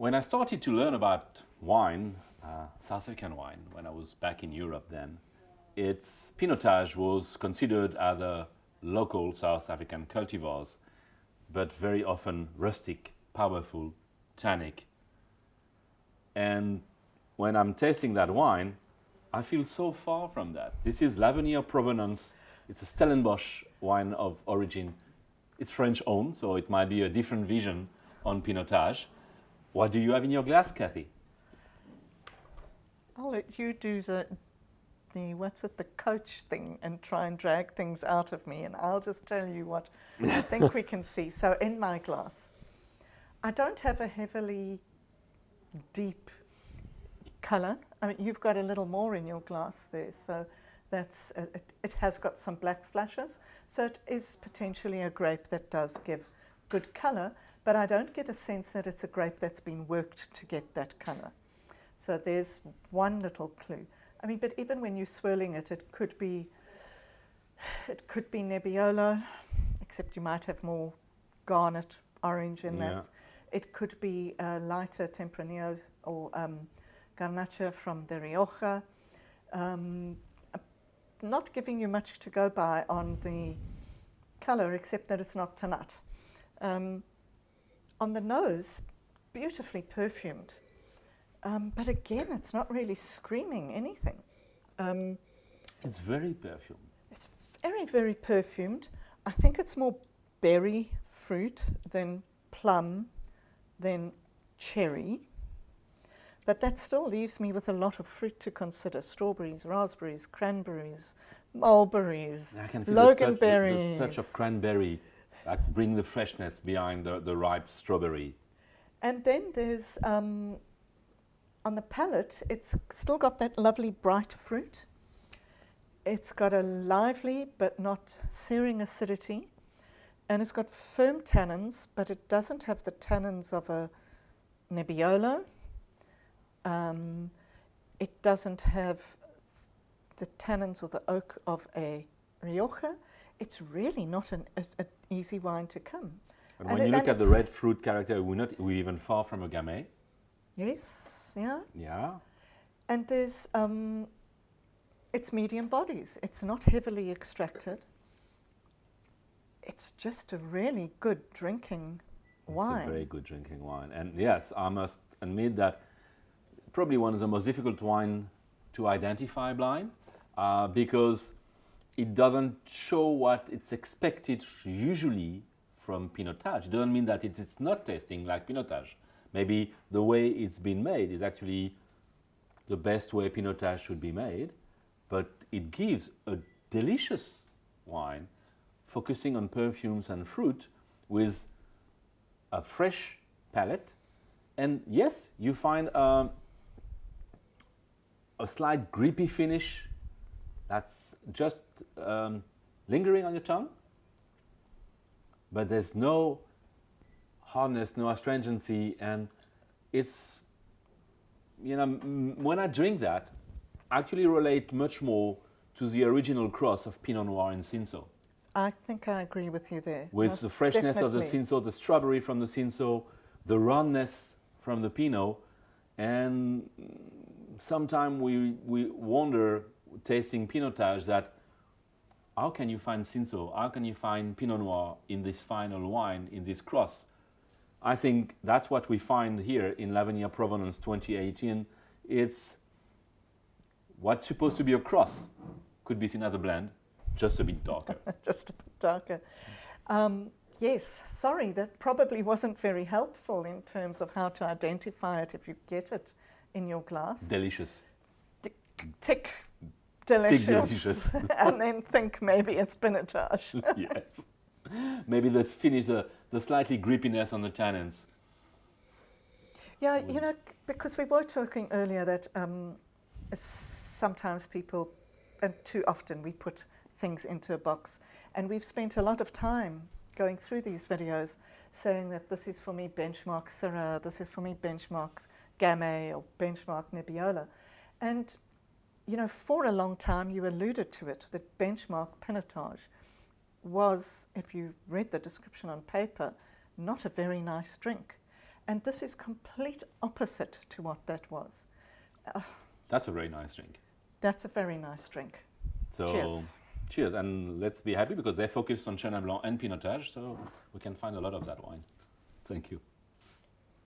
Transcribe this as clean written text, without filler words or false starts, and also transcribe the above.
When I started to learn about wine, South African wine, when I was back in Europe then, its Pinotage was considered as a local South African cultivars, but very often rustic, powerful, tannic. And when I'm tasting that wine, I feel so far from that. This is L'Avenir Provenance. It's a Stellenbosch wine of origin. It's French owned, so it might be a different vision on Pinotage. What do you have in your glass, Kathy? I'll let you do the coach thing and try and drag things out of me, and I'll just tell you what I think we can see. So in my glass, I don't have a heavily deep colour. I mean, you've got a little more in your glass there, so that's it has got some black flashes, so it is potentially a grape that does give good colour, but I don't get a sense that it's a grape that's been worked to get that colour. So there's one little clue. I mean, but even when you're swirling it, it could be Nebbiolo, except you might have more garnet orange in that. It could be lighter Tempranillo or Garnacha from the Rioja. Not giving you much to go by on the colour, except that it's not Tannat. On the nose, beautifully perfumed. But again, it's not really screaming anything. It's very perfumed. It's very, very perfumed. I think it's more berry fruit than plum, than cherry. But that still leaves me with a lot of fruit to consider. Strawberries, raspberries, cranberries, mulberries, I can feel loganberries. the touch of cranberry, like bring the freshness behind the ripe strawberry. And then there's, on the palate, it's still got that lovely bright fruit. It's got a lively but not searing acidity. And it's got firm tannins, but it doesn't have the tannins of a Nebbiolo. It doesn't have the tannins or the oak of a Rioja. It's really not an easy wine to come. And when you look at the red fruit character, we're even far from a Gamay. Yes, yeah. Yeah. And there's, it's medium bodies. It's not heavily extracted. It's just a really good drinking wine. It's a very good drinking wine. And yes, I must admit that probably one of the most difficult wine to identify blind because it doesn't show what it's expected usually from Pinotage. It doesn't mean that it's not tasting like Pinotage. Maybe the way it's been made is actually the best way Pinotage should be made, but it gives a delicious wine focusing on perfumes and fruit with a fresh palate. And yes, you find a slight grapey finish that's just lingering on your tongue, but there's no hardness, no astringency, and it's, you know, when I drink that, I actually relate much more to the original cross of Pinot Noir and Cinsault. I think I agree with you there. With Most the freshness definitely. of the Cinsault, the strawberry from the Cinsault, the roundness from the Pinot, and sometimes we wonder, tasting Pinotage, that how can you find Cinsault, how can you find Pinot Noir in this final wine, in this cross? I think that's what we find here in L'Avenir Provenance 2018. It's what's supposed to be a cross, could be seen as a blend, just a bit darker. Just a bit darker. Yes, sorry, that probably wasn't very helpful in terms of how to identify it if you get it in your glass. Delicious. Tick delicious. Tick delicious. And then think maybe it's Pinotage. Yes. Maybe the finish, the slightly grippiness on the tannins. Yeah, you know, because we were talking earlier that sometimes people, and too often, we put things into a box. And we've spent a lot of time going through these videos saying that this is for me benchmark Syrah, this is for me benchmark Gamay or benchmark Nebbiolo. And, you know, for a long time you alluded to it, that benchmark Pinotage was, if you read the description on paper, not a very nice drink. And this is complete opposite to what that was. That's a very nice drink. That's a very nice drink. So, Cheers. cheers, and let's be happy because they focus on Chenin Blanc and Pinotage, so we can find a lot of that wine. Thank you.